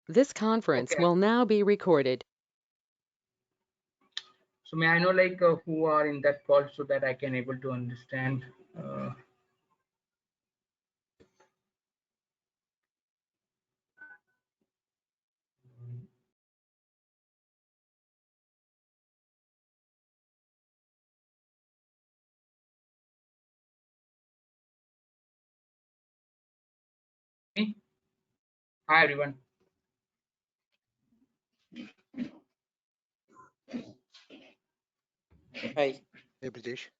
This conference Okay. will now be recorded. So may I know like who are in that call so that I can able to understand? Uh, me? Hi everyone. Hi. Hey, British.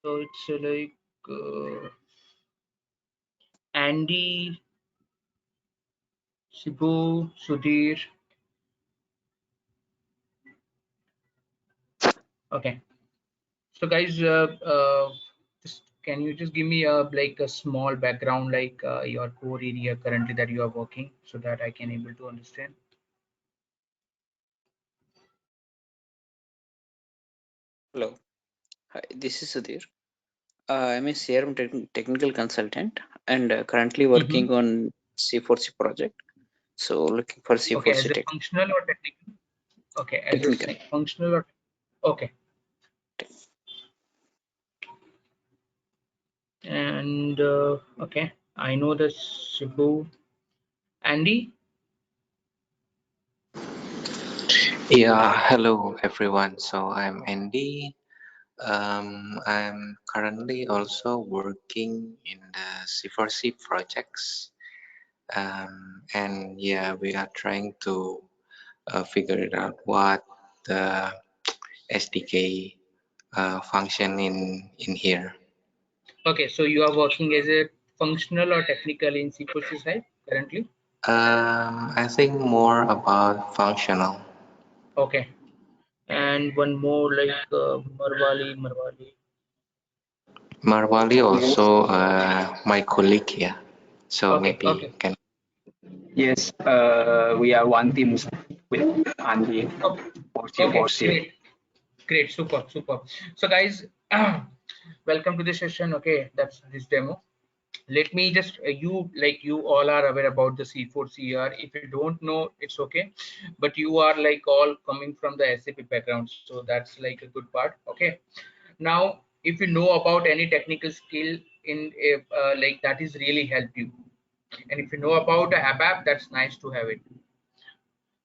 So it's like Andy, Shibu, Sudhir. Okay. So guys, just can you just give me like a small background, like your core area currently that you are working, so that I can able to understand. Hello. Hi, this is Sudhir. I'm a CRM technical consultant and currently Mm-hmm. working on C4C project. So looking for Okay, as C4C a functional or technical? Okay, as a technical. functional or okay. And okay, I know the Shibu. Andy. Yeah, hello everyone. So I'm Andy. I'm currently also working in the C4C projects. And yeah, we are trying to figure it out what the SDK function in here. Okay, so you are working as a functional or technical in C4C side currently? I think more about functional. Okay, and one more like Marwali. Marwali also my colleague here, so Okay, maybe okay, can. Yes, we are one team with Andy okay, for okay, C4C. great, super. So guys, welcome to the session. Okay, that's this demo. Let me just you all are aware about the C4CR. If you don't know, it's okay, but you are like all coming from the SAP background, so that's like a good part. Okay, now if you know about any technical skill in a like that is really help you, and if you know about a ABAP, that's nice to have it.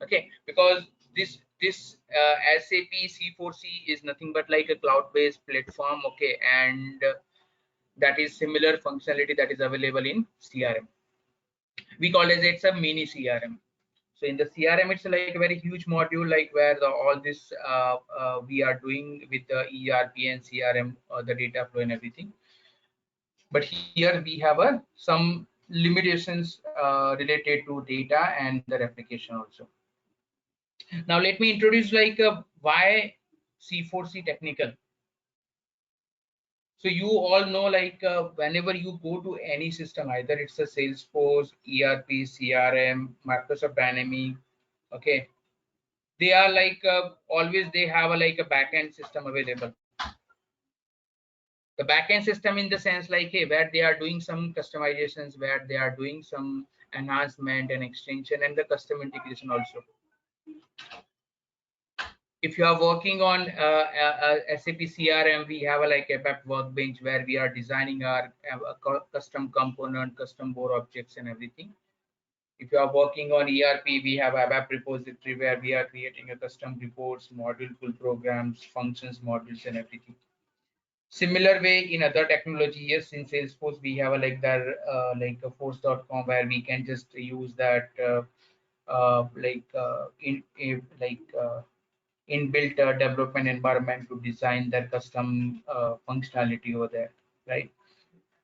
Okay, because this SAP C4C is nothing but like a cloud-based platform. Okay, and that is similar functionality that is available in CRM. We call it it's a mini CRM. So in the CRM, it's like a very huge module, like where all this we are doing with the ERP and CRM, the data flow and everything. But here we have some limitations related to data and the replication also. Now let me introduce like why C4C technical. So you all know like whenever you go to any system, either it's a Salesforce, ERP, CRM, Microsoft Dynamics, okay, they are like always they have a like a backend system available. The backend system in the sense like hey, where they are doing some customizations, where they are doing some enhancement and extension and the custom integration also. If you are working on SAP CRM, we have a like ABAP workbench where we are designing our custom component, custom board objects and everything. If you are working on ERP, we have ABAP repository where we are creating a custom reports, module full programs, functions, modules and everything. Similar way in other technology, yes, in Salesforce, we have a like that like a force.com where we can just use that inbuilt development environment to design their custom functionality over there, right?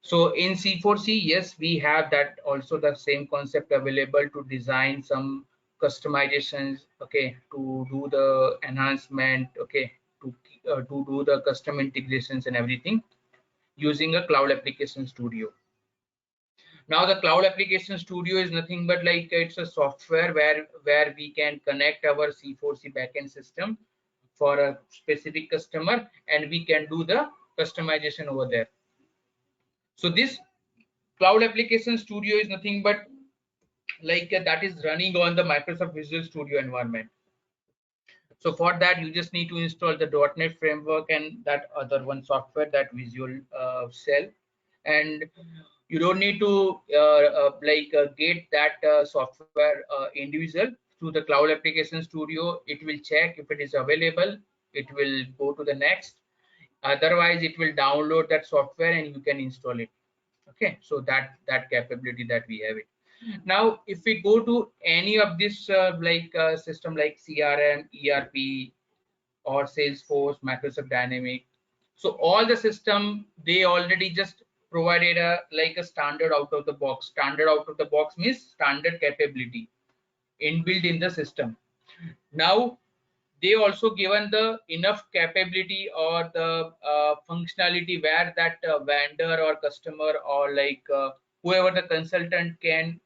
So in C4C, yes, we have that also the same concept available to design some customizations, okay, to do the enhancement, okay, to do the custom integrations and everything using a cloud application studio. Now the cloud application studio is nothing but like it's a software where we can connect our C4C backend system for a specific customer and we can do the customization over there. So this cloud application studio is nothing but that is running on the Microsoft Visual Studio environment. So for that, you just need to install the .NET framework and that other one software, that Visual Cell, and you don't need to get that software individual through the Cloud Application Studio. It will check if it is available. It will go to the next. Otherwise, it will download that software and you can install it. Okay, so that capability that we have it. Now, if we go to any of this system like CRM, ERP, or Salesforce, Microsoft Dynamics, so all the system, they already just provided a standard out of the box. Standard out of the box means standard capability inbuilt in the system. Now they also given the enough capability or the functionality where that vendor or customer or whoever the consultant can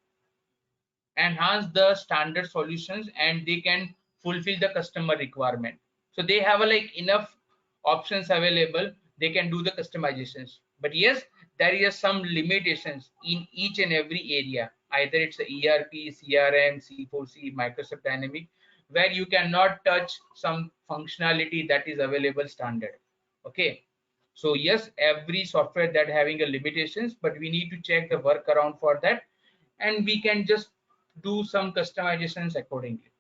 enhance the standard solutions and they can fulfill the customer requirement. So they have enough options available. They can do the customizations, but yes, there is some limitations in each and every area. Either it's the ERP, CRM, C4C, Microsoft Dynamics, where you cannot touch some functionality that is available standard. Okay, so yes, every software that having a limitations, but we need to check the workaround for that, and we can just do some customizations accordingly.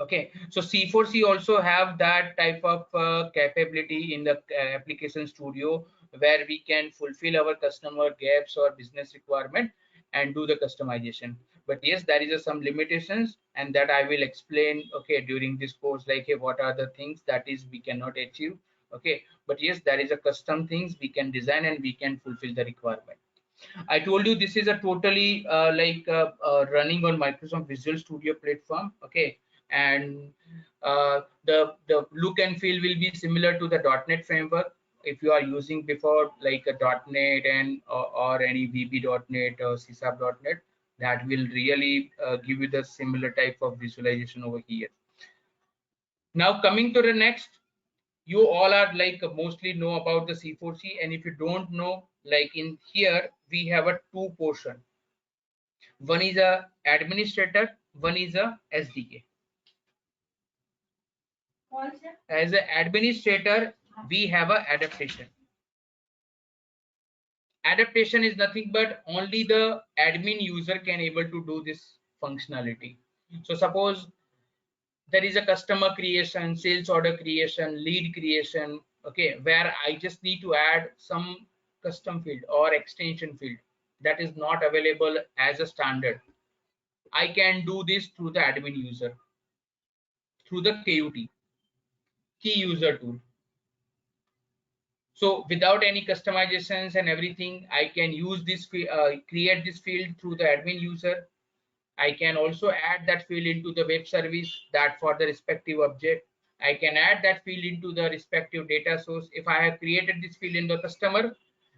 Okay, so C4C also have that type of capability in the application studio, where we can fulfill our customer gaps or business requirement and do the customization. But yes, there is some limitations, and that I will explain, okay, during this course, hey, what are the things that is we cannot achieve. Okay, but yes, there is a custom things we can design and we can fulfill the requirement. I told you this is a totally running on Microsoft Visual Studio platform. Okay, and the look and feel will be similar to the .NET framework. If you are using before a .NET and or any VB.NET or CSAP.NET, that will really give you the similar type of visualization over here. Now coming to the next, you all are mostly know about the C4C, and if you don't know, in here we have a two portion. One is a administrator, one is a SDK. As an administrator, we have a adaptation. Adaptation is nothing but only the admin user can able to do this functionality. So suppose there is a customer creation, sales order creation, lead creation, okay, where I just need to add some custom field or extension field that is not available as a standard. I can do this through the admin user, through the KUT, key user tool. So without any customizations and everything, I can use this create this field through the admin user. I can also add that field into the web service that for the respective object. I can add that field into the respective data source. If I have created this field in the customer,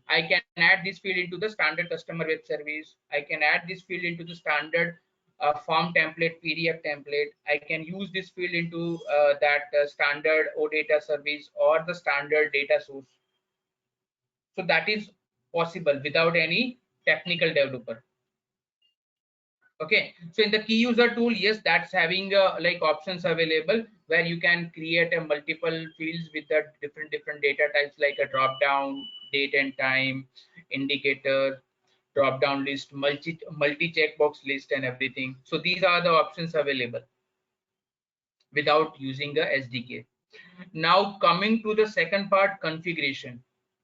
I can add this field into the standard customer web service. I can add this field into the standard form template, PDF template. I can use this field into that standard OData service or the standard data source. So that is possible without any technical developer. Okay, so in the key user tool, yes, that's having options available where you can create a multiple fields with the different data types, like a drop down, date and time, indicator, drop down list, multi checkbox list, and everything. So these are the options available without using a SDK. Now coming to the second part, configuration.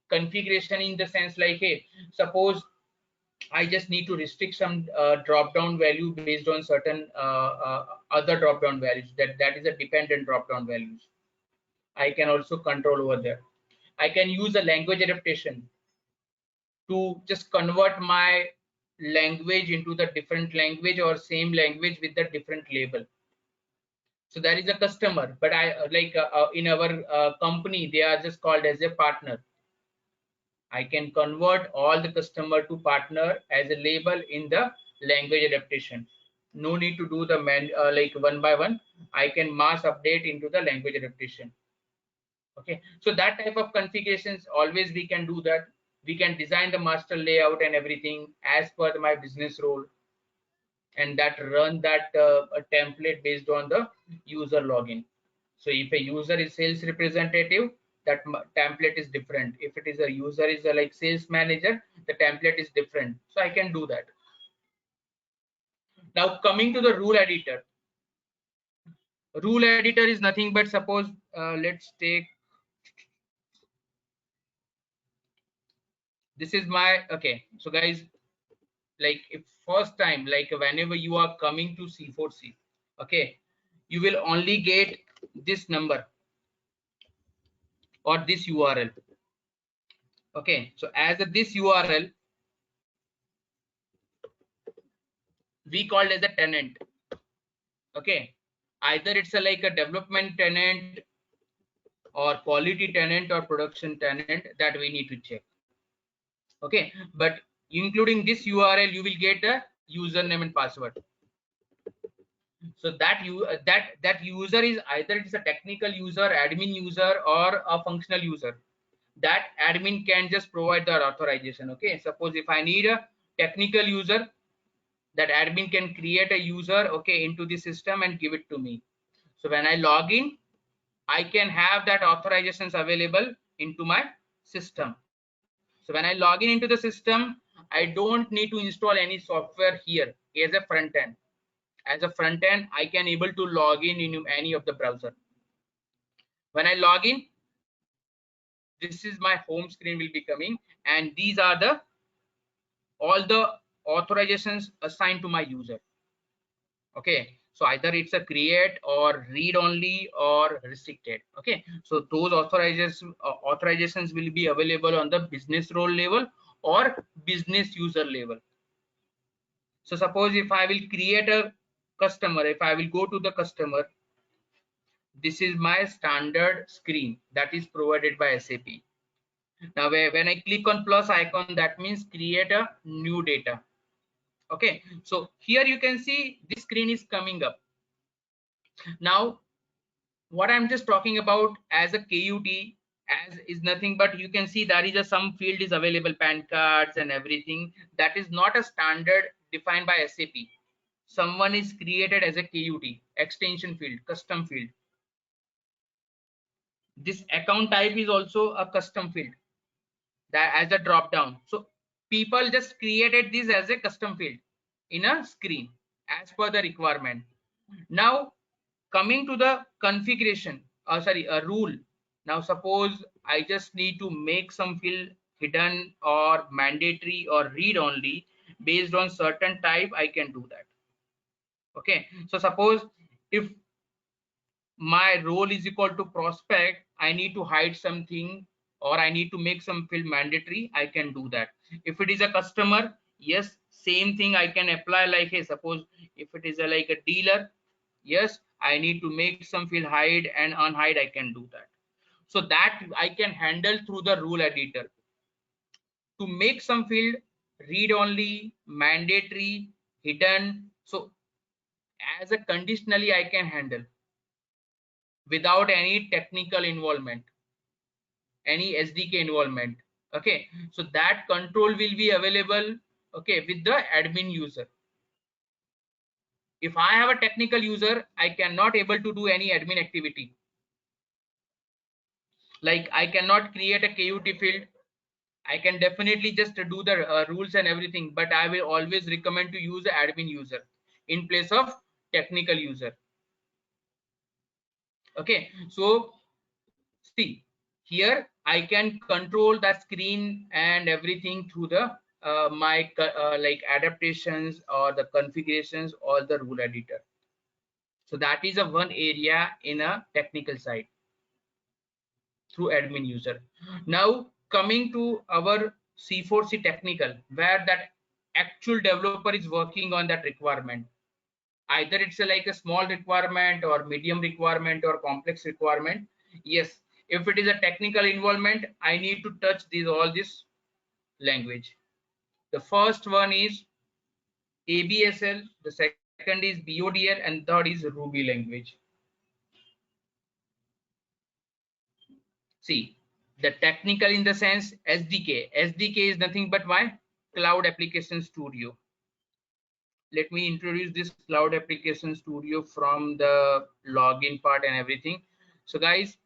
Configuration in the sense hey, suppose I just need to restrict some drop down value based on certain other drop down values. That is a dependent drop down values. I can also control over there. I can use a language adaptation to just convert my language into the different language or same language with the different label. So that is a customer, but I in our company, they are just called as a partner. I can convert all the customer to partner as a label in the language adaptation. No need to do the one by one. I can mass update into the language adaptation. Okay, so that type of configurations always we can do that. We can design the master layout and everything as per my business role. and that run that a template based on the user login. So if a user is sales representative, that template is different. If it is a user is a like sales manager, the template is different. So I can do that. Now coming to the rule editor. Rule editor is nothing but, suppose let's take, this is my, okay, so guys, like if first time, like whenever you are coming to C4C, okay, you will only get this number or this URL. Okay, so as this URL, we called as a tenant. Okay, either it's a like a development tenant or quality tenant or production tenant, that we need to check. Okay, but including this URL, you will get a username and password. So that that user is either it's a technical user, admin user, or a functional user. That admin can just provide the authorization. Okay, suppose if I need a technical user, that admin can create a user, okay, into the system and give it to me. So when I log in, I can have that authorizations available into my system. So when I log in into the system, I don't need to install any software here as a front end. As a front end, I can able to log in any of the browser. When I log in, this is my home screen will be coming, and these are the all the authorizations assigned to my user. Okay, so either it's a create or read only or restricted. Okay, so those authorizations will be available on the business role level or business user level. So suppose if I will create a customer, if I will go to the customer, this is my standard screen that is provided by SAP. Now when I click on plus icon, that means create a new data. Okay, so here you can see this screen is coming up. Now what I'm just talking about as a KUT, as is nothing but, you can see there is a some field is available, PAN cards and everything. That is not a standard defined by SAP. Someone is created as a KUT, extension field, custom field. This account type is also a custom field, that as a drop down. So people just created this as a custom field in a screen as per the requirement. Now coming to the configuration, sorry, a rule. Now suppose I just need to make some field hidden or mandatory or read only based on certain type, I can do that. Okay, so suppose if my role is equal to prospect, I need to hide something or I need to make some field mandatory, I can do that. If it is a customer, yes, same thing I can apply, like, hey, suppose if it is a like a dealer, yes, I need to make some field hide and unhide, I can do that. So that I can handle through the rule editor. To make some field read only, mandatory, hidden, so as a conditionally I can handle without any technical involvement, any SDK involvement. Okay, so that control will be available, okay, with the admin user. If I have a technical user, I cannot able to do any admin activity. Like I cannot create a KUT field. I can definitely just do the rules and everything, but I will always recommend to use the admin user in place of technical user. Okay, so see here I can control that screen and everything through the my like adaptations or the configurations or the rule editor. So that is a one area in a technical side through admin user. Now coming to our C4C technical, where that actual developer is working on that requirement. Either it's like a small requirement or medium requirement or complex requirement. Yes, if it is a technical involvement, I need to touch all this language. The first one is ABSL, the second is BODL, and third is Ruby language. See, the technical in the sense SDK. SDK is nothing but my Cloud Application Studio. let me introduce this Cloud Application Studio from the login part and everything. So guys,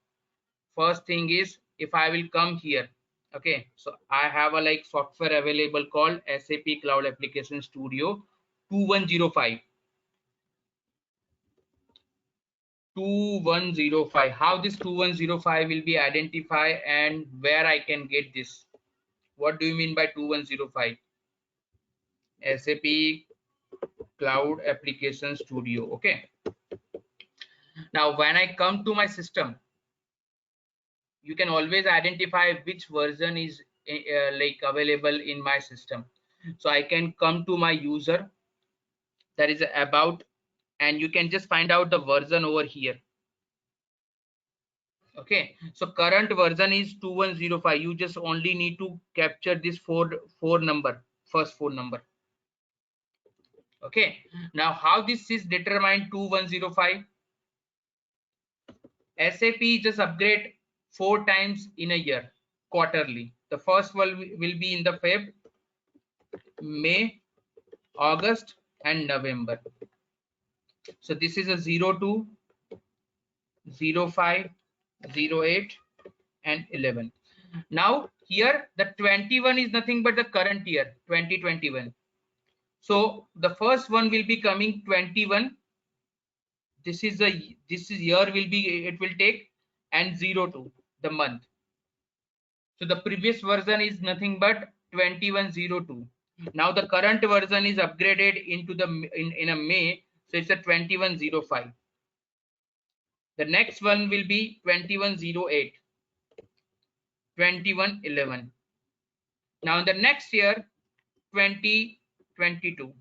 first thing is, if I will come here, okay, so I have a like software available called SAP Cloud Application Studio 2105. 2105. How this 2105 will be identified and where I can get this? What do you mean by 2105? SAP Cloud Application Studio. Okay. Now, when I come to my system, you can always identify which version is like available in my system. So I can come to my user, that is about, and you can just find out the version over here. Okay, so current version is 2105. You just only need to capture this four number, first four number. Okay, now how this is determined 2105? SAP just upgrade 4 times in a year, quarterly. The first one will be in the Feb, May, August, and November. So this is a 02, 05, 08, and 11. Now here the 21 is nothing but the current year, 2021. So the first one will be coming 21. This is year will be, it will take, and 02 the month. So the previous version is nothing but 2102. Now the current version is upgraded into the in a May, so it's a 2105. The next one will be 2108, 2111. Now the next year 2022,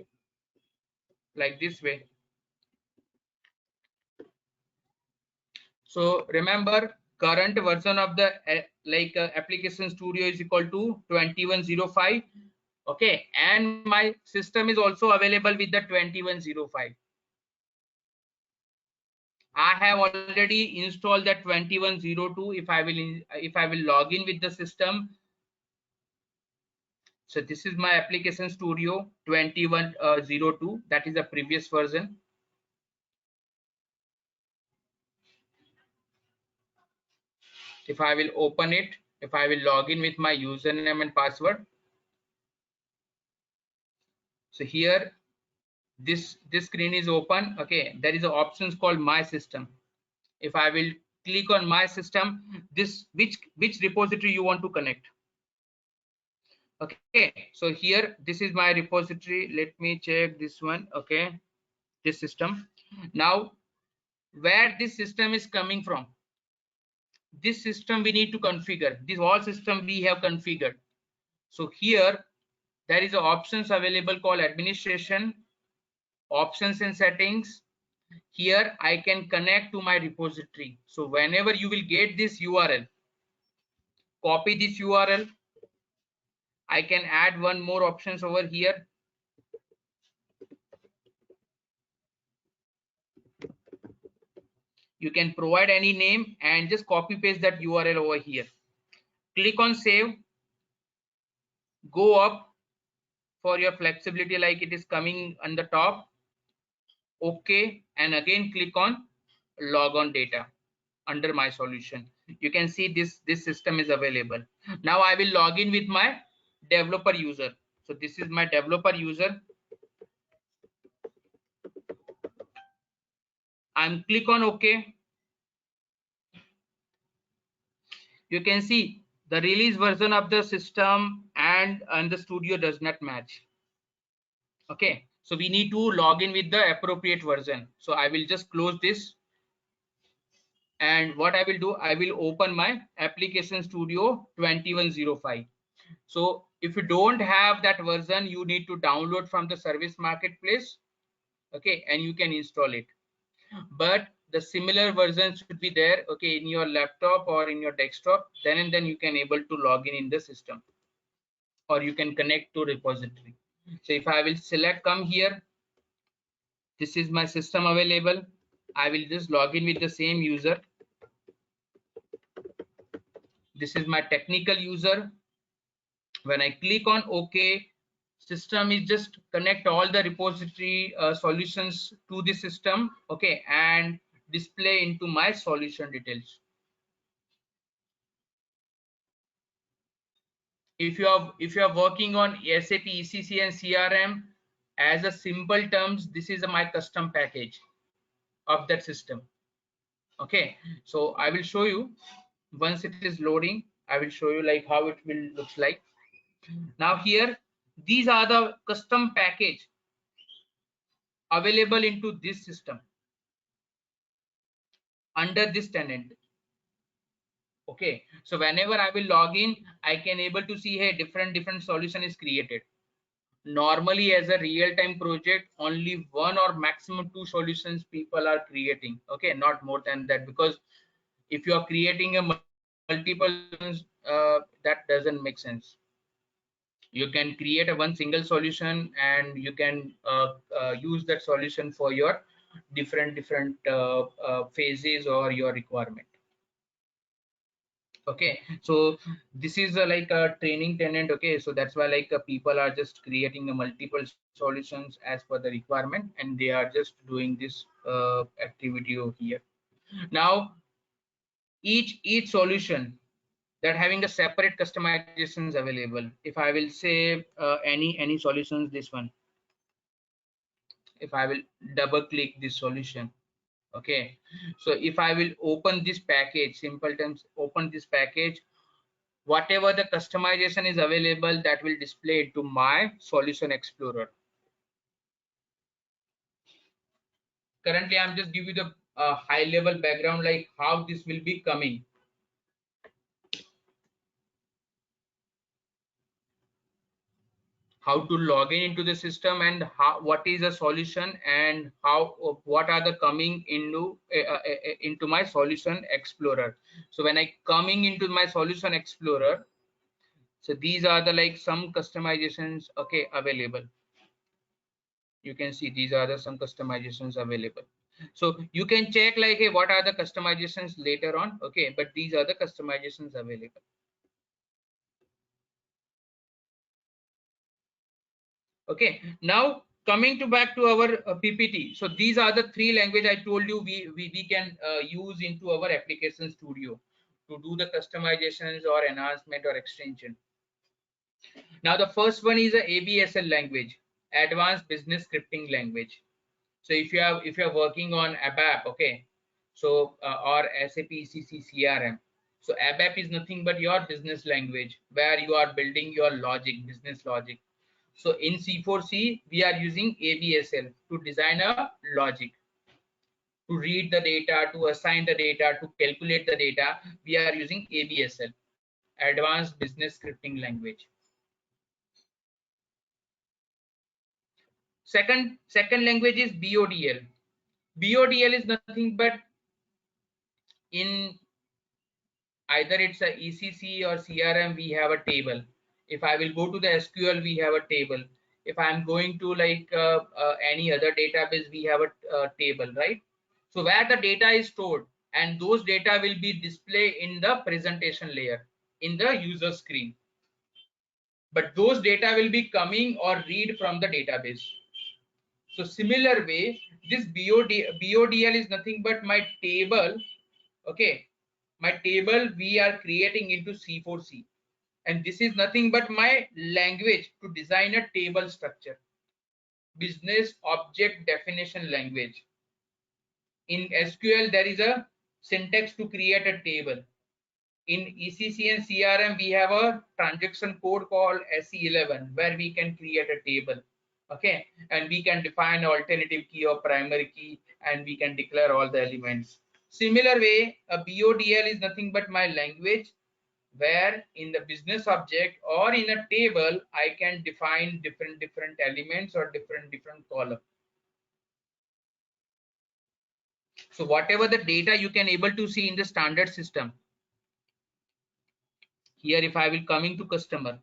like this way. So remember, current version of the application studio is equal to 2105. Okay, and my system is also available with the 2105. I have already installed that 2102. If I will log in with the system, so this is my application studio 2102. That is the previous version. If I will open it, if I will log in with my username and password, so here this screen is open. Okay, there is an options called my system. If I will click on my system, this which repository you want to connect. Okay, so here this is my repository. Let me check this one. Okay, this system. Now where this system is coming from, this system we need to configure. This all system we have configured. So here there is options available called administration, options and settings. Here I can connect to my repository. So whenever you will get this URL, copy this URL. I can add one more options over here. You can provide any name and just copy paste that URL over here. Click on save. Go up for your flexibility, like it is coming on the top. Okay, and again click on log on data under my solution. You can see this system is available. Now I will log in with my developer user. So this is my developer user. I'm click on OK. You can see the release version of the system and the studio does not match. Okay, so we need to log in with the appropriate version. So I will just close this, and what I will do, I will open my application studio 2105. So if you don't have that version, you need to download from the service marketplace. Okay, and you can install it, but the similar version should be there, okay, in your laptop or in your desktop. Then you can able to log in the system, or you can connect to repository. So if I will select come here, this is my system available. I will just log in with the same user. This is my technical user. When I click on OK, System is just connect all the repository solutions to the system, okay, and display into my solution details. If you are working on SAP ECC and CRM, as a simple terms, this is my custom package of that system. Okay, so I will show you once it is loading. I will show you like how it will looks like. Now here, these are the custom package available into this system under this tenant. Okay, so whenever I will log in, I can able to see, hey, different solution is created. Normally as a real-time project, only one or maximum two solutions people are creating, okay, not more than that, because if you are creating a multiple that doesn't make sense. You can create a one single solution and you can use that solution for your different phases or your requirement. Okay, so this is like a training tenant. Okay, so that's why like people are just creating a multiple solutions as per the requirement, and they are just doing this activity over here. Now each solution that having a separate customizations available. If I will say any solutions, this one, if I will double click this solution, okay, so if I will open this package, simple terms, open this package, whatever the customization is available, that will display to my solution explorer. Currently I'm just give you the high level background like how this will be coming. How to log in into the system, and how, what is a solution, and how what are the coming into my solution explorer. So when I coming into my solution explorer, so these are the like some customizations, okay, available. You can see these are the some customizations available. So you can check like, hey, what are the customizations later on, okay, but these are the customizations available. Okay, now coming to back to our PPT. So these are the three language I told you we can use into our application studio to do the customizations or enhancement or extension. Now the first one is a ABSL language, advanced business scripting language. So if you are working on ABAP, okay, so or SAP ECC CRM, so ABAP is nothing but your business language where you are building your logic, business logic. So in C4C, we are using ABSL to design a logic, to read the data, to assign the data, to calculate the data. We are using ABSL, Advanced Business Scripting Language. Second language is BODL. BODL is nothing but in either it's a ECC or CRM, we have a table. If I will go to the SQL, we have a table. If I'm going to like any other database, we have a table, right? So where the data is stored, and those data will be displayed in the presentation layer in the user screen. But those data will be coming or read from the database. So similar way, this BODL is nothing but my table, okay, my table we are creating into C4C, and this is nothing but my language to design a table structure, business object definition language. In SQL there is a syntax to create a table. In ECC and CRM we have a transaction code called SE11 where we can create a table, okay, and we can define alternative key or primary key, and we can declare all the elements. Similar way, a BODL is nothing but my language where in the business object or in a table I can define different elements or different column. So whatever the data you can able to see in the standard system, here if I will coming to customer,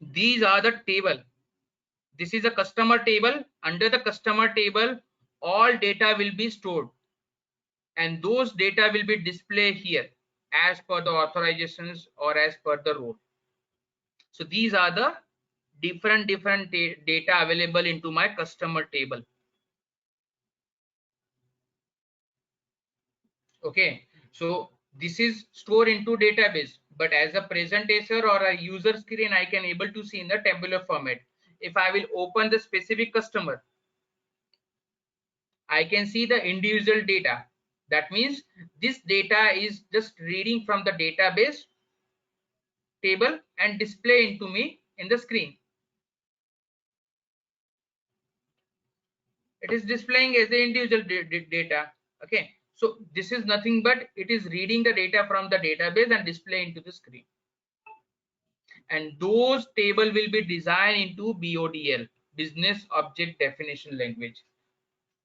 these are the table. This is a customer table. Under the customer table, all data will be stored, and those data will be displayed here as per the authorizations or as per the role. So these are the different data available into my customer table. Okay, so this is stored into database, but as a presentation or a user screen, I can able to see in the tabular format. If I will open the specific customer, I can see the individual data. That means this data is just reading from the database table and display into me in the screen. It is displaying as the individual data. Okay, so this is nothing but it is reading the data from the database and display into the screen. And those table will be designed into BODL, business object definition language.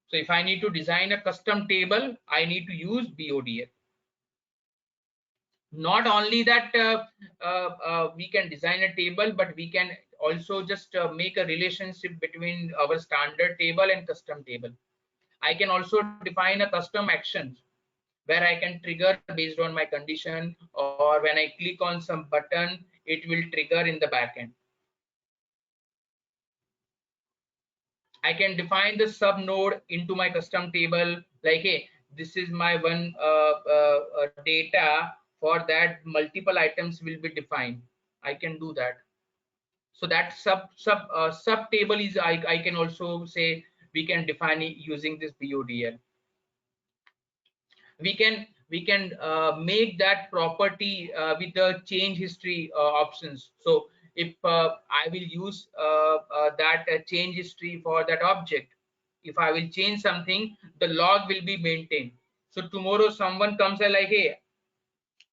So if I need to design a custom table, I need to use BODL. Not only that we can design a table, but we can also just make a relationship between our standard table and custom table. I can also define a custom actions where I can trigger based on my condition, or when I click on some button, it will trigger in the backend. I can define the sub node into my custom table, like, hey, this is my one data. For that, multiple items will be defined. I can do that. So that sub table is I can also say we can define it using this BODL. We can make that property with the change history options. So if I will use that change history for that object, if I will change something, the log will be maintained. So tomorrow someone comes and like, hey,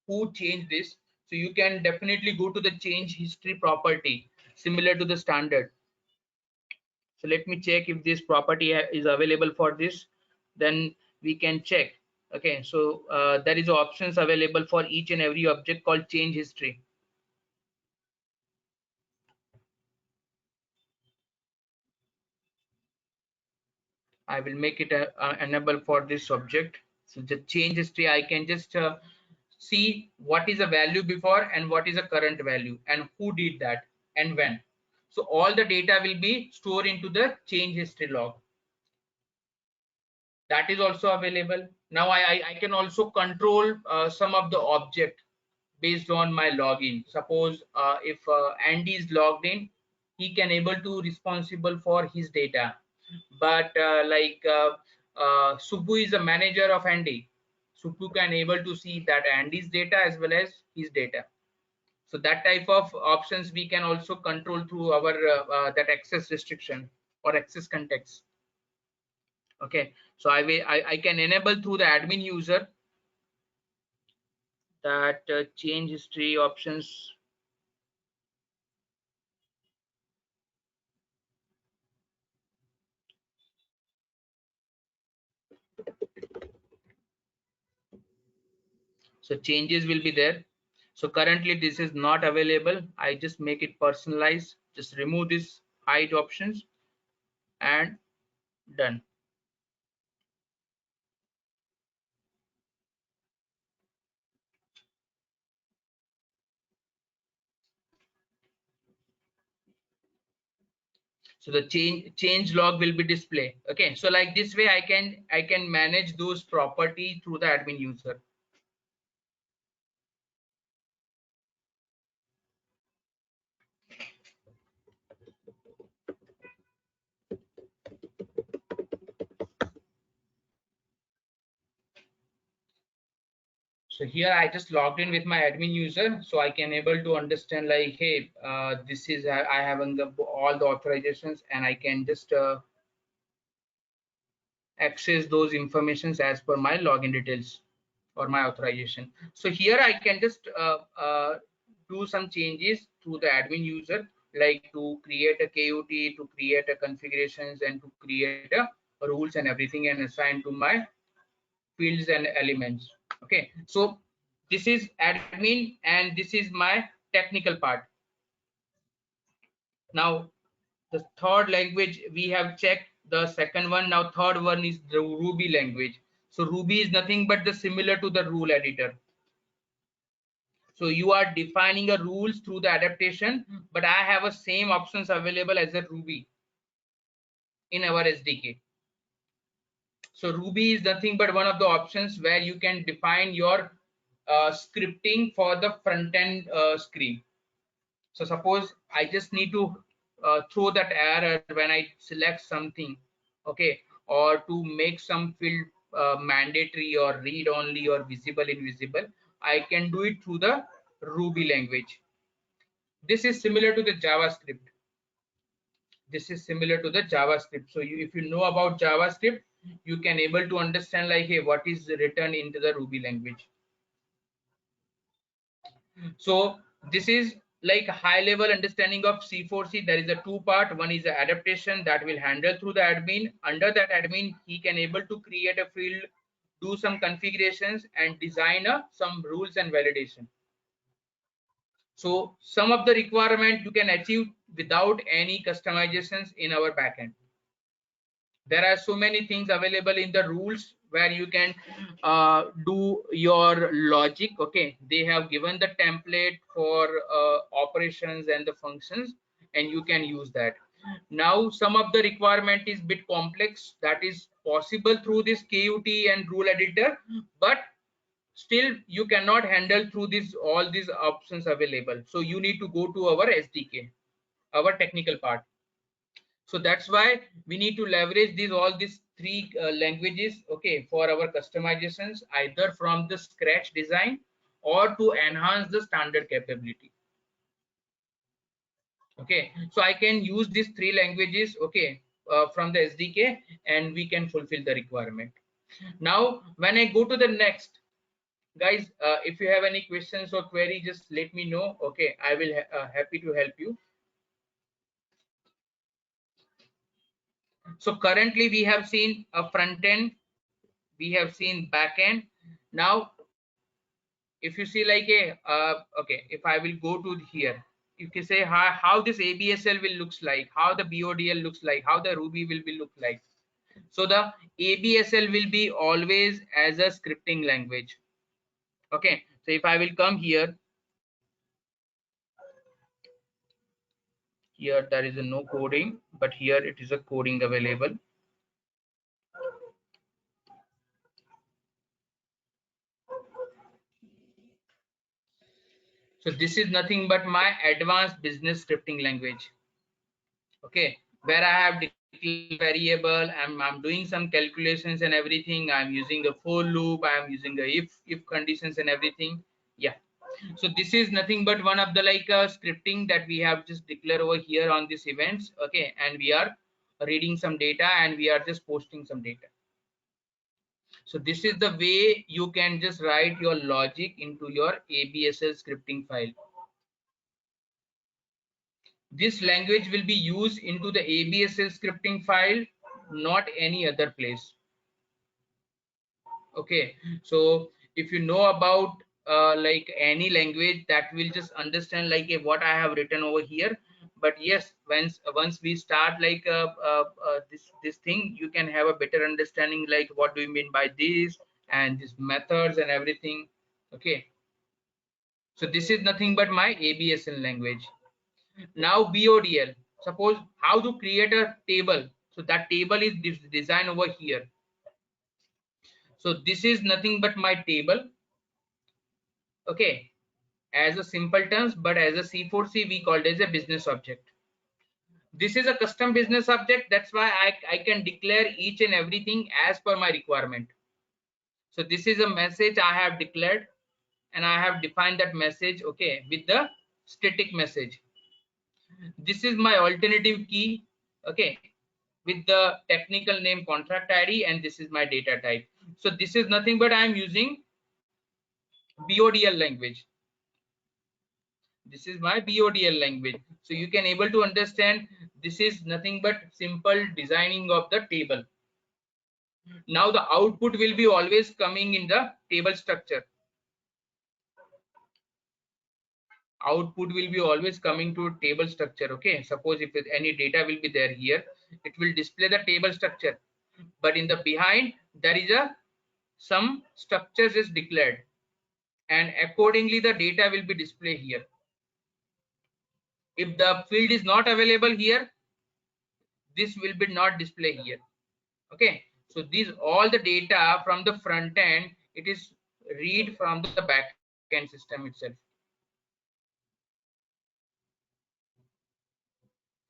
who changed this? So you can definitely go to the change history property similar to the standard. So let me check if this property is available for this, then we can check. Okay, so there is options available for each and every object called change history. I will make it enable for this object. So the change history, I can just see what is a value before and what is a current value and who did that and when. So all the data will be stored into the change history log. That is also available. Now I can also control some of the object based on my login. Suppose if Andy is logged in, he can able to responsible for his data. But Subbu is a manager of Andy. Subbu can able to see that Andy's data as well as his data. So that type of options we can also control through our that access restriction or access context. Okay, so I can enable through the admin user that change history options. So changes will be there. So currently this is not available. I just make it personalized, just remove this hide options and done. So the change log will be displayed. Okay, so like this way I can manage those property through the admin user. So here I just logged in with my admin user, so I can able to understand like, hey, this is I have all the authorizations, and I can just access those informations as per my login details or my authorization. So here I can just do some changes to the admin user, like to create a KUT, to create a configurations, and to create a rules and everything, and assign to my fields and elements. Okay, so this is admin and this is my technical part. Now the third language we have checked, the second one. Now third one is the Ruby language. So Ruby is nothing but the similar to the rule editor. So you are defining a rules through the adaptation, but I have a same options available as a Ruby in our SDK. So Ruby is nothing but one of the options where you can define your scripting for the front end screen. So suppose I just need to throw that error when I select something, okay, or to make some field mandatory or read only or visible invisible, I can do it through the Ruby language. This is similar to the JavaScript. This is similar to the JavaScript. So if you know about JavaScript, you can able to understand like, hey, what is written into the Ruby language. So this is like a high level understanding of C4C. There is a two part. One is the adaptation that will handle through the admin. Under that admin, he can able to create a field, do some configurations and design some rules and validation. So some of the requirement you can achieve without any customizations in our backend. There are so many things available in the rules where you can do your logic. Okay, they have given the template for operations and the functions, and you can use that. Now some of the requirement is bit complex, that is possible through this KUT and rule editor, but still you cannot handle through this all these options available. So you need to go to our SDK, our technical part. So that's why we need to leverage all these three languages, okay, for our customizations, either from the scratch design or to enhance the standard capability. Okay, so I can use these three languages, okay, from the SDK, and we can fulfill the requirement. Now when I go to the next, guys, if you have any questions or query, just let me know. Okay, I will happy to help you. So currently we have seen a front end, we have seen back end. Now if you see like a okay, if I will go to here, you can say how this ABSL will looks like, how the BODL looks like, how the Ruby will be look like. So the ABSL will be always as a scripting language. Okay, so if I will come here, here there is a no coding, but here it is a coding available. So this is nothing but my advanced business scripting language. Okay, where I have declared variable, I'm doing some calculations and everything. I'm using a for loop, I'm using the if conditions and everything. Yeah, so this is nothing but one of the like scripting that we have just declared over here on these events. Okay, and we are reading some data and we are just posting some data. So this is the way you can just write your logic into your ABSL scripting file. This language will be used into the ABSL scripting file, not any other place. Okay, so if you know about like any language, that will just understand like what I have written over here. But yes, once we start like this thing, you can have a better understanding like what do you mean by this and these methods and everything. Okay, so this is nothing but my ABSL language. Now BODL, suppose how to create a table. So that table is designed over here. So this is nothing but my table. Okay, as a simple terms, but as a C4C we called as a business object. This is a custom business object. That's why I can declare each and everything as per my requirement. So this is a message I have declared and I have defined that message, okay, with the static message. This is my alternative key, okay, with the technical name contract ID, and this is my data type. So this is nothing but I am using BODL language. This is my BODL language. So you can able to understand this is nothing but simple designing of the table. Now the output will be always coming in the table structure. Output will be always coming to table structure. Okay, suppose if any data will be there here, it will display the table structure, but in the behind there is a some structures is declared, and accordingly the data will be displayed here. If the field is not available here, this will be not displayed here. Okay, so these all the data from the front end, it is read from the back end system itself.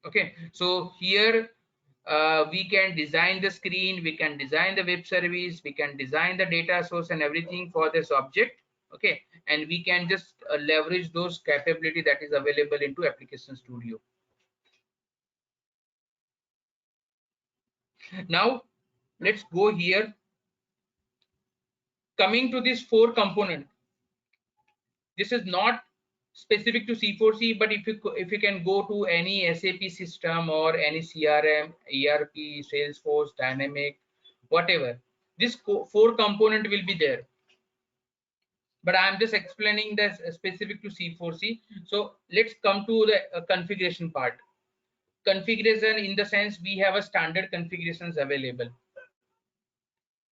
Okay, so here we can design the screen, we can design the web service, we can design the data source and everything for this object. Okay, and we can just leverage those capability that is available into Application Studio. Now let's go here. Coming to this 4 component, this is not specific to C4C, but if you can go to any SAP system or any CRM, ERP, Salesforce, Dynamic, whatever, this 4 component will be there. But I'm just explaining this specific to C4C. So let's come to the configuration part. Configuration in the sense we have a standard configurations available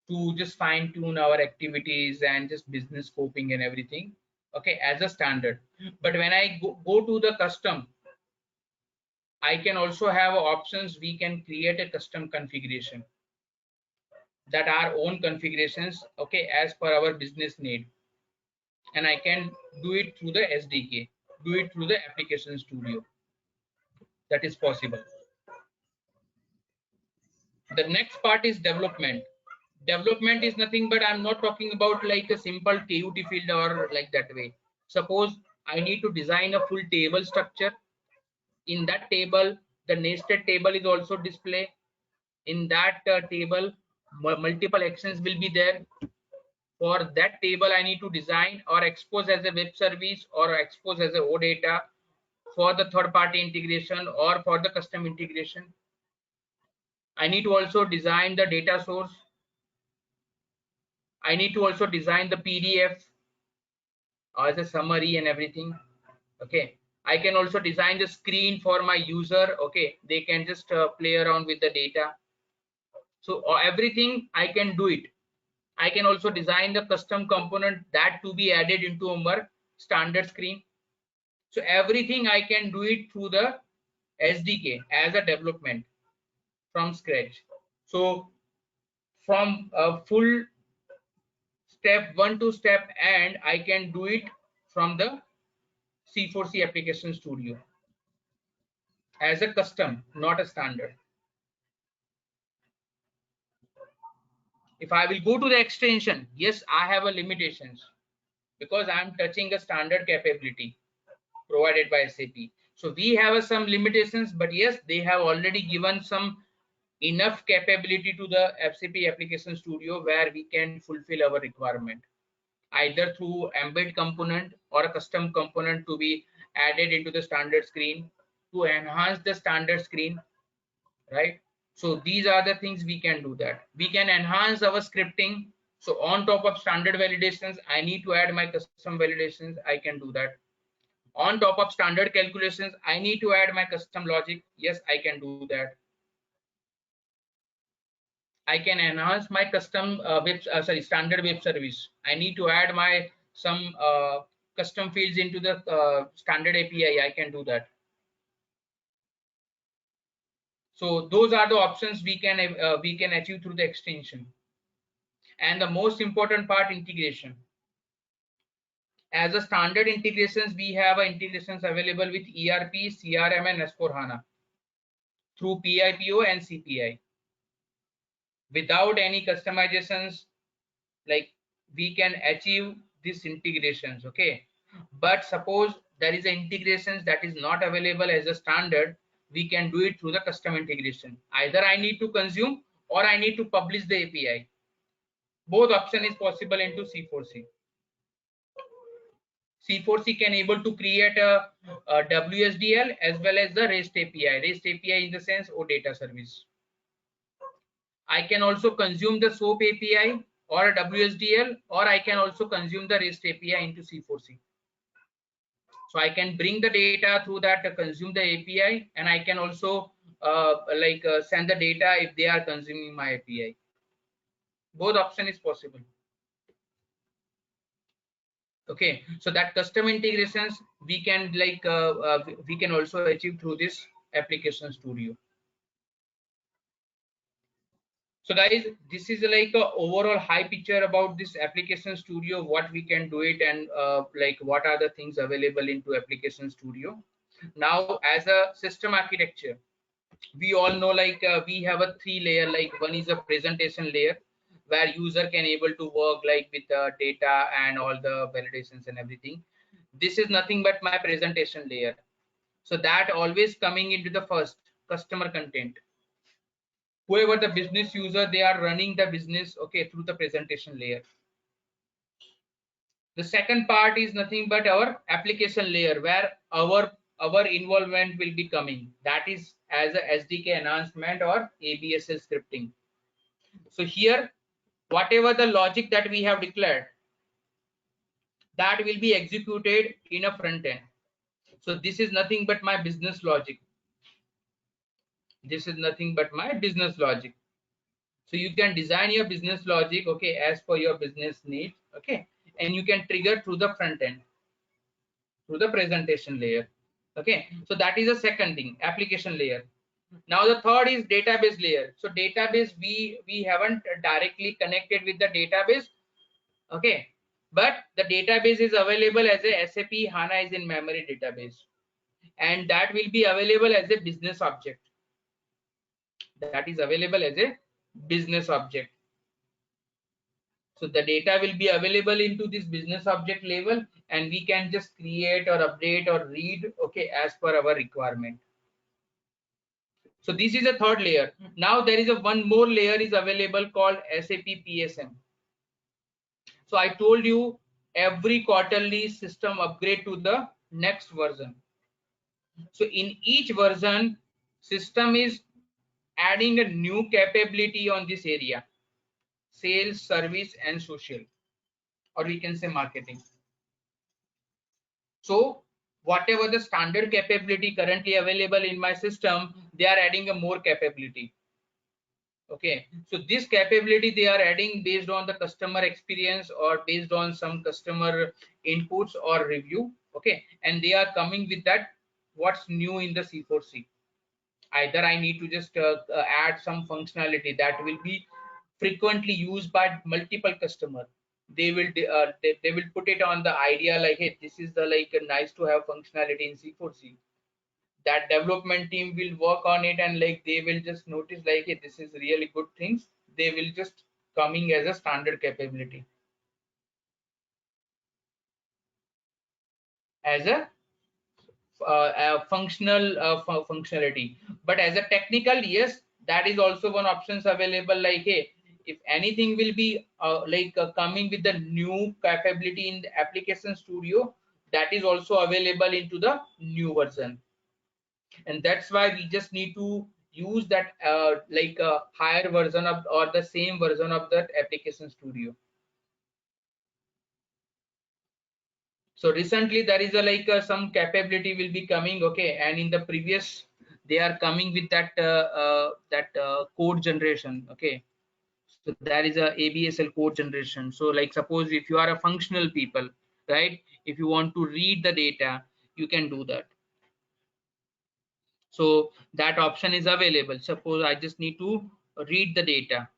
to just fine tune our activities and just business scoping and everything. Okay, as a standard. But when I go to the custom, I can also have options. We can create a custom configuration that are own configurations, okay, as per our business need. And I can do it through the SDK, do it through the Application Studio. That is possible. The next part is development. Development is nothing but I'm not talking about like a simple TUT field or like that way. Suppose I need to design a full table structure. In that table, the nested table is also displayed. In that table, multiple actions will be there. For that table, I need to design or expose as a web service or expose as a OData for the third-party integration or for the custom integration. I need to also design the data source. I need to also design the PDF as a summary and everything. Okay, I can also design the screen for my user. Okay, they can just play around with the data. So everything I can do it. I can also design the custom component that to be added into our standard screen. So everything I can do it through the SDK as a development from scratch. So from a full step 1 to step end, I can do it from the C4C Application Studio as a custom, not a standard. If I will go to the extension, yes, I have a limitations because I'm touching a standard capability provided by SAP. So we have some limitations, but yes, they have already given some enough capability to the SAP Application Studio where we can fulfill our requirement, either through embed component or a custom component to be added into the standard screen to enhance the standard screen, right? So these are the things we can do that. We can enhance our scripting. So on top of standard validations, I need to add my custom validations. I can do that. On top of standard calculations, I need to add my custom logic. Yes, I can do that. I can enhance my custom standard web service. I need to add my some custom fields into the standard API. I can do that. So those are the options we can achieve through the extension. And the most important part, integration. As a standard integrations, we have integrations available with ERP, CRM, and S4HANA through PIPO and CPI. Without any customizations, like we can achieve these integrations. Okay, but suppose there is an integrations that is not available as a standard, we can do it through the custom integration. Either I need to consume or I need to publish the API. Both option is possible into C4C. C4C can able to create a WSDL as well as the REST API. REST API in the sense OData service. I can also consume the SOAP API or a WSDL, or I can also consume the REST API into C4C. So I can bring the data through that, consume the API, and I can also send the data if they are consuming my API. Both option is possible. Okay, so that custom integrations we can we can also achieve through this application studio. So guys, this is like a overall high picture about this application studio, what we can do it, and like what are the things available into application studio. Now as a system architecture, we all know we have a three layer. Like one is a presentation layer where user can able to work like with the data and all the validations and everything. This is nothing but my presentation layer. So that always coming into the first customer content. Whoever the business user, they are running the business, okay, through the presentation layer. The second part is nothing but our application layer, where our involvement will be coming. That is as a SDK enhancement or ABSL scripting. So here, whatever the logic that we have declared, that will be executed in a front end. So this is nothing but my business logic. This is nothing but my business logic. So you can design your business logic, okay, as per your business needs, okay, and you can trigger through the front end, through the presentation layer. Okay, so that is the second thing, application layer. Now the third is database layer. So database, we haven't directly connected with the database, okay, but the database is available as a SAP HANA is in memory database, and that will be available as a business object. That is available as a business object. So the data will be available into this business object level, and we can just create or update or read, okay, as per our requirement. So this is a third layer. Now there is a one more layer is available called SAP PSM. So I told you every quarterly system upgrade to the next version. So in each version, system is adding a new capability on this area: sales, service, and social, or we can say marketing. So whatever the standard capability currently available in my system, they are adding a more capability. Okay, so this capability they are adding based on the customer experience or based on some customer inputs or review. Okay, and they are coming with that what's new in the C4C. Either I need to just add some functionality that will be frequently used by multiple customer. They will they will put it on the idea like, hey, this is the like a nice to have functionality in C4C. That development team will work on it, and like they will just notice like, hey, this is really good things. They will just coming as a standard capability, as a functional functionality. But as a technical, yes, that is also one options available. Like, hey, if anything will be coming with the new capability in the application studio, that is also available into the new version. And that's why we just need to use that like a higher version of or the same version of that application studio. So recently there is a some capability will be coming, okay, and in the previous they are coming with that code generation. Okay, so there is a ABSL code generation. So like suppose if you are a functional people, right, if you want to read the data, you can do that. So that option is available. Suppose I just need to read the data.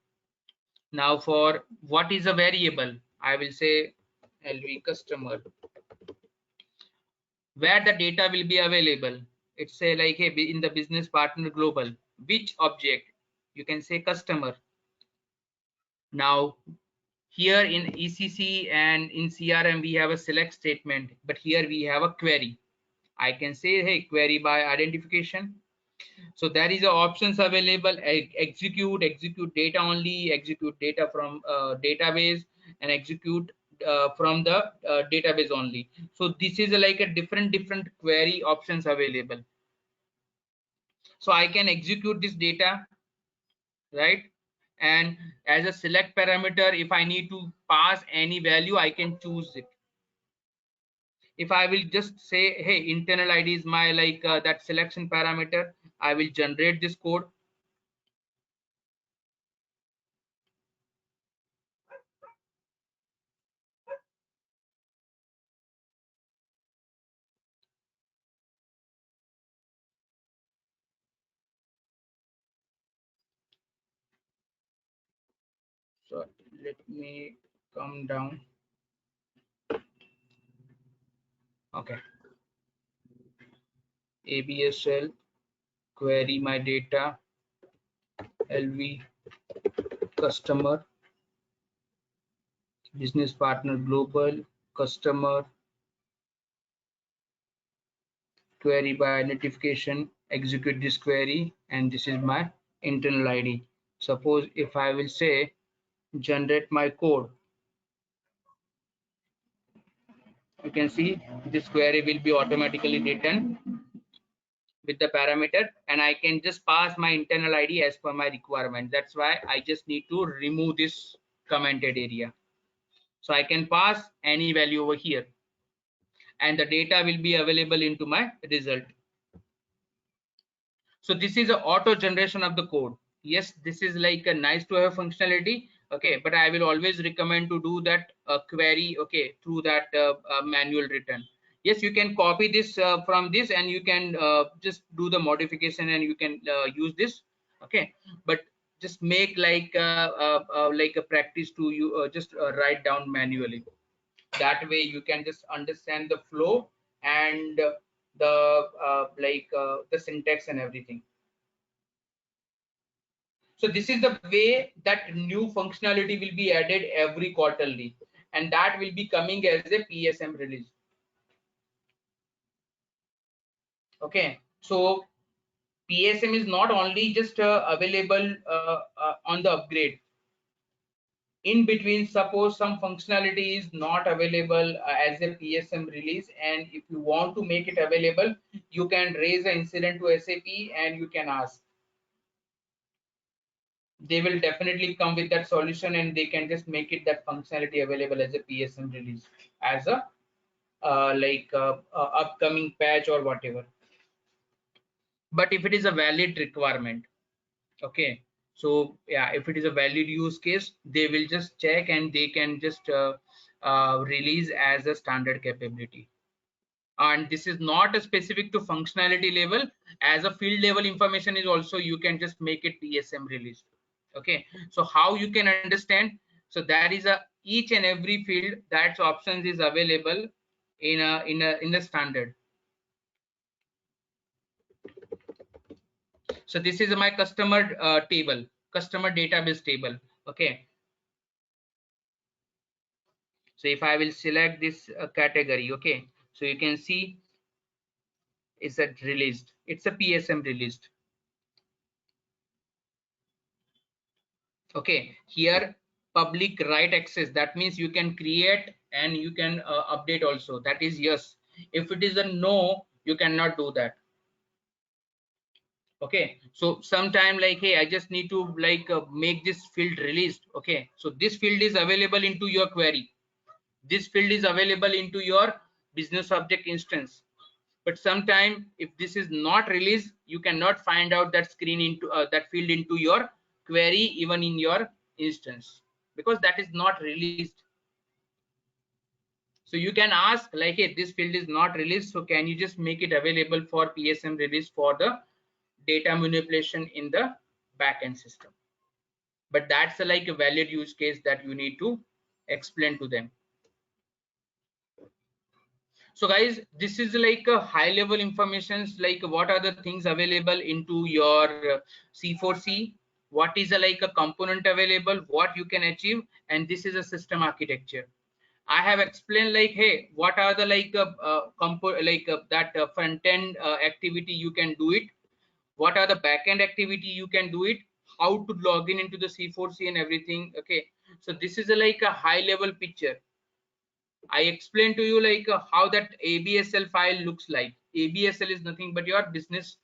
Now for what is a variable, I will say LV customer, where the data will be available. It's say like, hey, in the business partner global, which object, you can say customer. Now here in ECC and in CRM we have a select statement, but here we have a query. I can say, hey, query by identification. So there is a options available: execute data only, execute data from database, and execute from the database only. So this is like a different query options available. So I can execute this data, right? And as a select parameter, if I need to pass any value, I can choose it. If I will just say, hey, internal ID is my that selection parameter, I will generate this code. So let me come down. Okay, ABSL, query my data, LV, customer, business partner global, customer, query by notification, execute this query, and this is my internal ID. Suppose if I will say generate my code, you can see this query will be automatically written with the parameter, and I can just pass my internal ID as per my requirement. That's why I just need to remove this commented area. So I can pass any value over here, and the data will be available into my result. So this is a auto generation of the code. Yes, this is like a nice to have functionality. Okay, but I will always recommend to do that query, okay, through that manual return. Yes, you can copy this from this, and you can just do the modification, and you can use this. Okay, but just make like a practice to you just write down manually. That way you can just understand the flow and the syntax and everything. So this is the way that new functionality will be added every quarterly, and that will be coming as a PSM release. Okay, so PSM is not only just available on the upgrade. In between, suppose some functionality is not available as a PSM release, and if you want to make it available, you can raise an incident to SAP and you can ask. They will definitely come with that solution, and they can just make it that functionality available as a PSM release, as a upcoming patch or whatever. But if it is a valid requirement, okay, so yeah, if it is a valid use case, they will just check and they can just release as a standard capability. And this is not a specific to functionality level, as a field level information is also, you can just make it PSM release. Okay, so how you can understand? So there is a each and every field that's options is available in a standard. So this is my customer table, customer database table. Okay, so if I will select this category, okay, so you can see is that released, it's a PSM released. Okay, here public right access, that means you can create and you can update also, that is yes. If it is a no, you cannot do that. Okay, so sometime like, hey, I just need to make this field released. Okay, so this field is available into your query, this field is available into your business object instance, but sometime if this is not released, you cannot find out that screen into that field into your query, even in your instance, because that is not released. So you can ask like, hey, this field is not released, so can you just make it available for PSM release for the data manipulation in the backend system. But that's like a valid use case that you need to explain to them. So guys, this is like a high level informations, like what are the things available into your C4C, what is like a component available, what you can achieve, and this is a system architecture. I have explained like, hey, what are the that front end activity you can do it, what are the backend activity you can do it, how to log in into the C4C and everything. Okay, so this is like a high level picture. I explained to you how that ABSL file looks like. ABSL is nothing but your business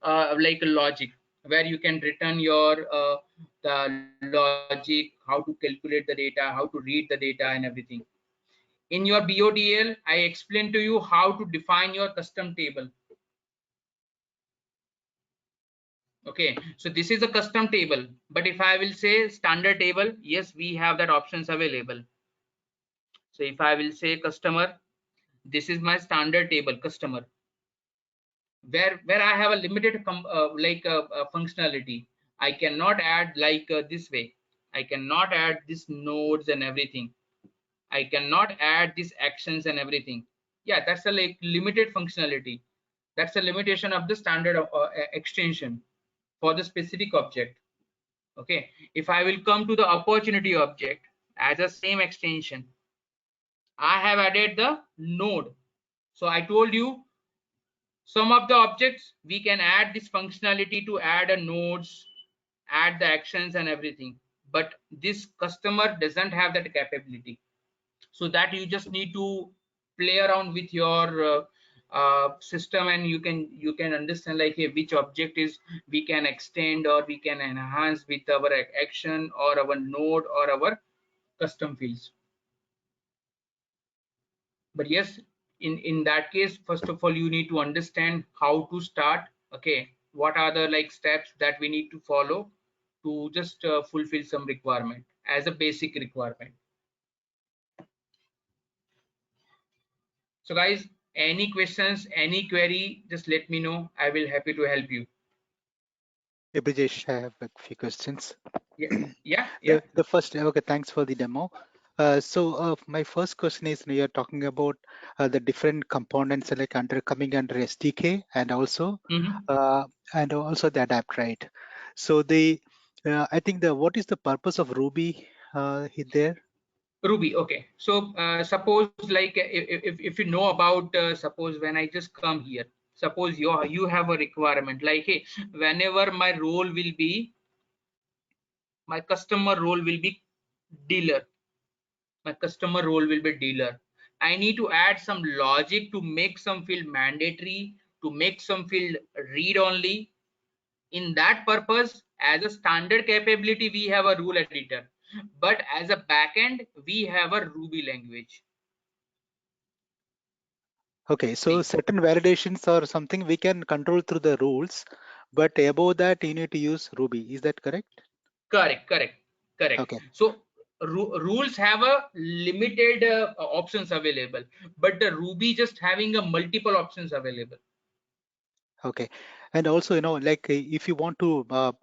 logic, where you can return your the logic, how to calculate the data, how to read the data and everything. In your BODL, I explained to you how to define your custom table. Okay, so this is a custom table, but if I will say standard table, yes, we have that options available. So if I will say customer, this is my standard table customer, where I have a limited functionality. I cannot add this way. I cannot add these nodes and everything. I cannot add these actions and everything. Yeah, that's a like limited functionality. That's a limitation of the standard extension for the specific object. Okay, if I will come to the opportunity object as a same extension, I have added the node. So I told you some of the objects we can add this functionality to add a nodes, add the actions and everything, but this customer doesn't have that capability. So that you just need to play around with your system, and you can understand like, hey, which object is we can extend or we can enhance with our action or our node or our custom fields. But yes, in that case, first of all, you need to understand how to start. Okay, what are the like steps that we need to follow to just fulfill some requirement as a basic requirement. So guys, any questions, any query, just let me know. I will happy to help you. Hey, Brijesh, I have a few questions. Yeah. The first, okay, thanks for the demo. My first question is, you're talking about the different components like coming under SDK and also the adapt, right? So I think what is the purpose of Ruby there? Ruby. Okay. So suppose like if you know about suppose when I just come here, suppose you have a requirement like, hey, whenever my role will be, my customer role will be dealer. My customer role will be dealer. I need to add some logic to make some field mandatory, to make some field read only. In that purpose, as a standard capability, we have a rule editor, but as a backend, we have a Ruby language. Okay, so certain validations or something we can control through the rules, but above that you need to use Ruby. Is that correct? Correct. Okay. So rules have a limited options available, but the Ruby just having a multiple options available. Okay, and also, like if you want to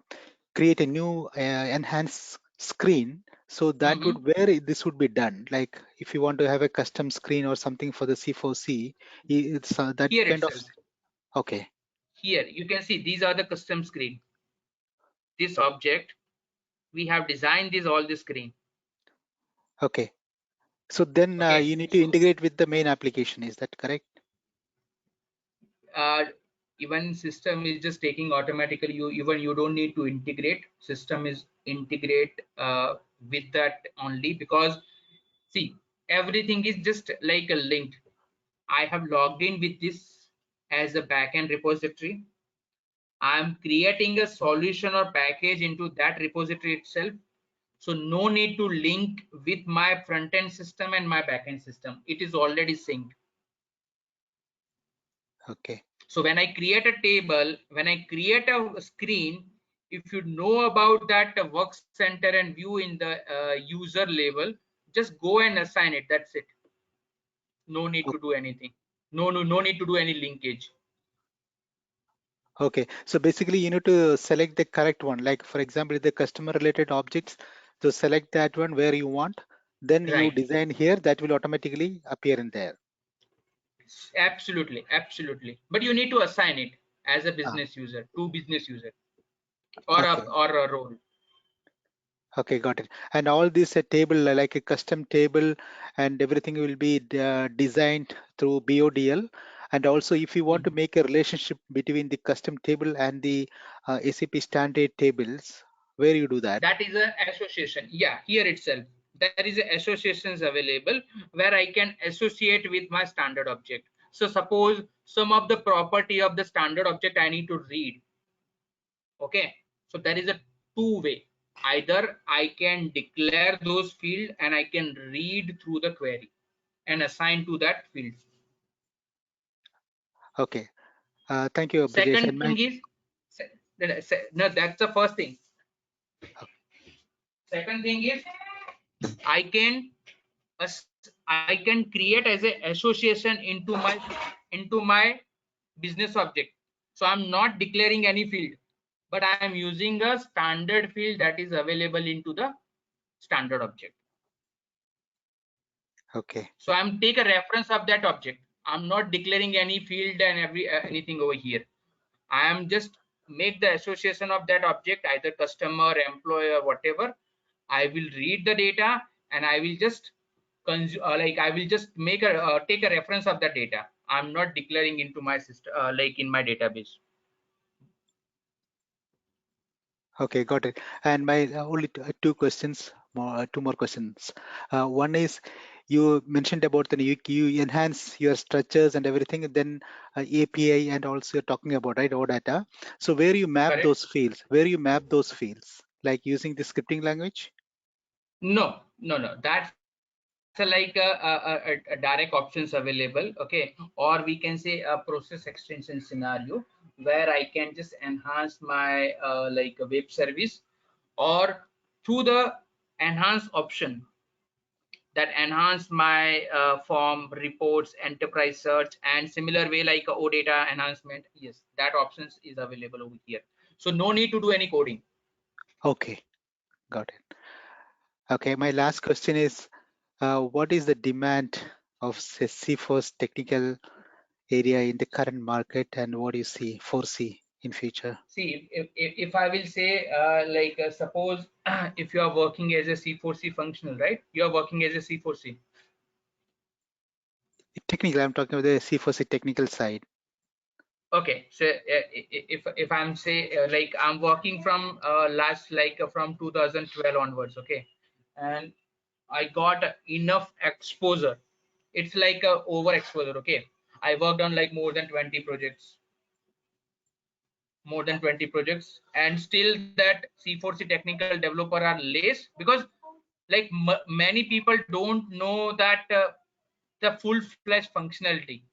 create a new enhanced screen, so that would where this would be done. Like if you want to have a custom screen or something for the C4C, it's that here kind itself. of. Okay. Here you can see these are the custom screen. This object we have designed all the screen. Okay. So then you need to integrate with the main application. Is that correct? Even system is just taking automatically. You don't need to integrate. System is integrate with that only, because see, everything is just like a link. I have logged in with this as a backend repository. I am creating a solution or package into that repository itself. So no need to link with my front-end system and my backend system. It is already synced. Okay. So when I create a table, when I create a screen, if you know about that work center and view in the user level, just go and assign it. That's it. No need to do anything. No need to do any linkage. Okay, so basically you need to select the correct one. Like for example, the customer related objects, to select that one where you want, then you design here, that will automatically appear in there. Absolutely. But you need to assign it as a business user, to business user, or a role. Okay, got it. And all this table, like a custom table, and everything will be designed through BODL. And also, if you want to make a relationship between the custom table and the SAP standard tables, where you do that? That is an association. Yeah, here itself. There is associations available where I can associate with my standard object. So suppose some of the property of the standard object I need to read. Okay, so there is a two-way. Either I can declare those field and I can read through the query and assign to that field. Okay, thank you. Second thing is, no, that's the first thing. Second thing is, I can create as a association into my business object. So I'm not declaring any field, but I am using a standard field that is available into the standard object. Okay. So I'm take a reference of that object. I'm not declaring any field and anything over here. I am just make the association of that object, either customer, employer, whatever. I will read the data and I will just I will just make a take a reference of the data. I'm not declaring into my system like in my database. Okay, got it. And my only two questions, two more questions. One is, you mentioned about the you enhance your structures and everything, and then API, and also you're talking about, right, OData. So where you map Correct. those fields, like using the scripting language? No. That's like a direct options available, okay, or we can say a process extension scenario where I can just enhance my like a web service, or through the enhance option that enhance my form reports, enterprise search, and similar way like OData enhancement. Yes, that options is available over here, so no need to do any coding. Okay, got it. Okay, my last question is, what is the demand of C4's technical area in the current market, and what do you foresee in future? See, if I will say like suppose if you are working as a C4C functional, right, you are working as a C4C. Technically, I'm talking about the C4C technical side. Okay, so if I'm say like I'm working from last like from 2012 onwards, okay, and I got enough exposure. It's like a overexposure. Okay, I worked on like more than 20 projects, and still that C4C technical developer are less, because like many people don't know that the full-fledged functionality.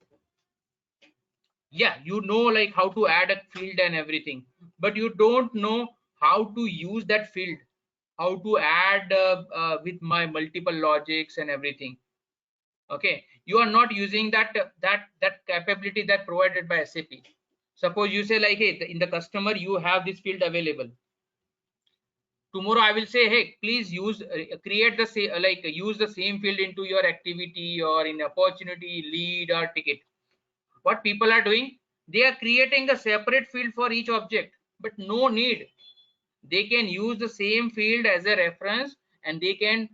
Yeah, you know like how to add a field and everything, but you don't know how to use that field, how to add with my multiple logics and everything. Okay, you are not using that capability that provided by SAP. Suppose you say like, hey, in the customer you have this field available. Tomorrow I will say, hey, please use create the same like use the same field into your activity or in opportunity lead or ticket. What people are doing, they are creating a separate field for each object, but no need. They can use the same field as a reference, and they can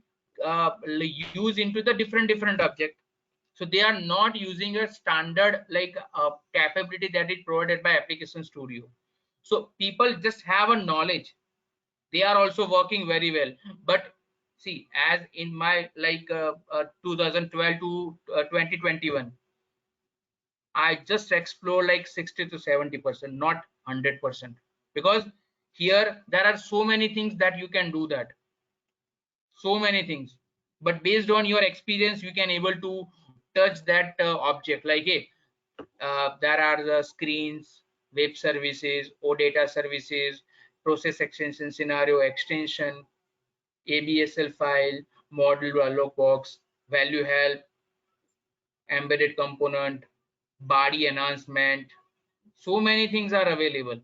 use into the different object. So they are not using a standard like capability that is provided by Application Studio. So people just have a knowledge, they are also working very well. But see, as in my like 2012 to 2021, I just explore like 60 to 70%, not 100%, because here there are so many things that you can do, that so many things, but based on your experience you can able to touch that object like, hey, there are the screens, web services, OData services, process extension scenario extension, ABSL file, model dialog box, value help, embedded component, body enhancement. So many things are available.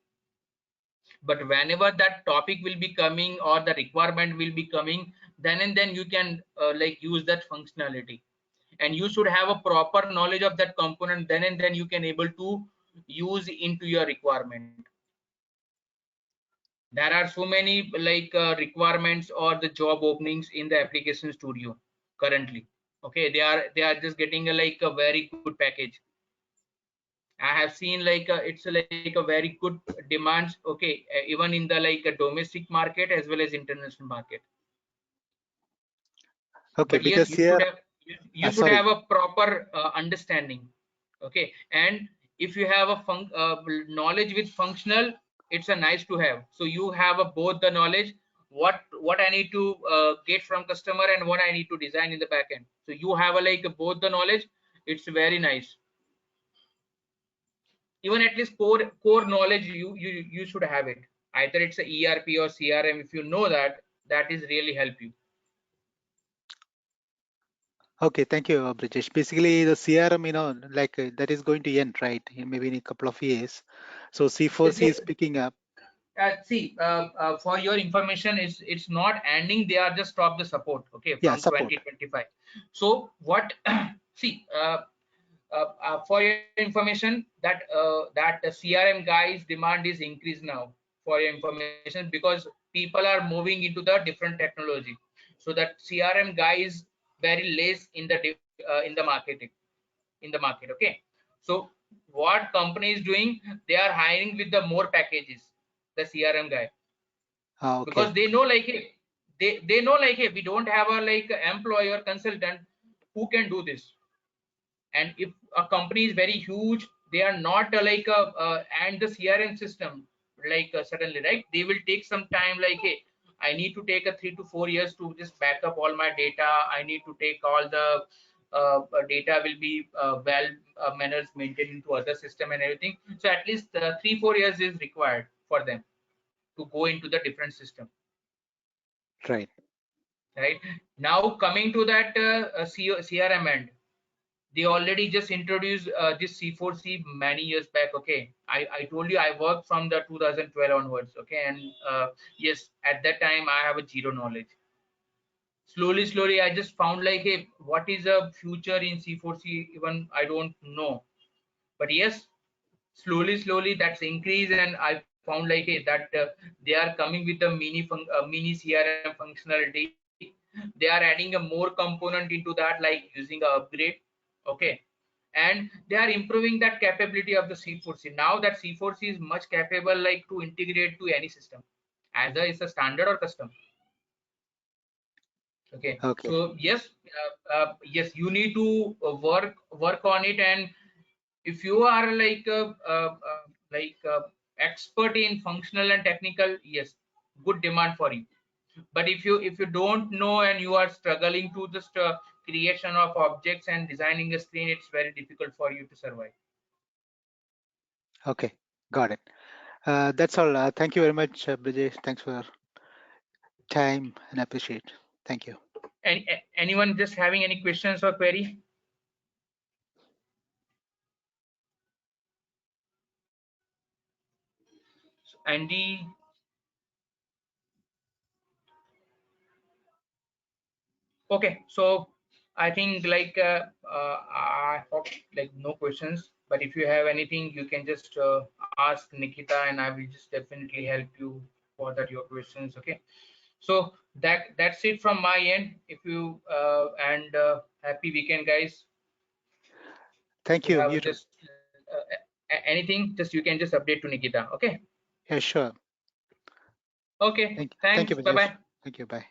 But whenever that topic will be coming or the requirement will be coming, then and then you can like use that functionality. And you should have a proper knowledge of that component, then and then you can able to use into your requirement. There are so many like requirements or the job openings in the Application Studio currently. Okay, they are just getting like a very good package. I have seen like it's like a very good demands. Okay, even in the like a domestic market as well as international market. Okay, But yes, because you should here, have you should sorry. have a proper understanding. Okay, and if you have a knowledge with functional, it's a nice to have. So you have a both the knowledge, what I need to get from customer and what I need to design in the backend. So you have a like both the knowledge. It's very nice. Even at least core knowledge you should have it. Either it's a ERP or CRM. If you know that, that is really help you. Okay, thank you, Brijesh. Basically, the CRM, like that is going to end, right? Maybe in a couple of years. So C4C is picking up. For your information, it's not ending. They are just stopped the support. Okay, from 2025. So what? See, for your information, that the CRM guys demand is increased now. For your information, because people are moving into the different technology, so that CRM guys very less in the marketing, in the market. Okay, so what company is doing? They are hiring with the more packages, the CRM guy, because they know like, hey, they know like, hey, we don't have a like employer consultant who can do this. And if a company is very huge, they are not and the CRM system suddenly, right, they will take some time, like, hey, I need to take a 3 to 4 years to just back up all my data. I need to take all the data will be well manners maintained into other system and everything. So at least 3-4 years is required for them to go into the different system. Right. Now coming to that CRM end, they already just introduced this C4C many years back. Okay, I told you I worked from the 2012 onwards. Okay, and yes, at that time I have a zero knowledge. Slowly I just found like, hey, what is a future in C4C? Even I don't know. But yes, slowly that's increased, and I found like, hey, that they are coming with a mini CRM functionality. They are adding a more component into that, like using a upgrade. Okay, and they are improving that capability of the C4C. Now that C4C is much capable like to integrate to any system, either it's a standard or custom. Okay. So yes, yes, you need to work on it. And if you are expert in functional and technical, yes, good demand for you. But if you don't know and you are struggling to just creation of objects and designing a screen, it's very difficult for you to survive. Okay, got it. That's all. Thank you very much, Brijesh. Thanks for your time and appreciate. Thank you. Anyone just having any questions or query? Andy? Okay, so I think I hope like no questions, but if you have anything, you can just ask Nikita, and I will just definitely help you for that your questions. Okay, so that's it from my end. If you and happy weekend, guys. Thank you. You just anything, just you can just update to Nikita. Okay. Yeah, sure. Okay. Thank you, Thanks. Bye bye. Thank you. Bye.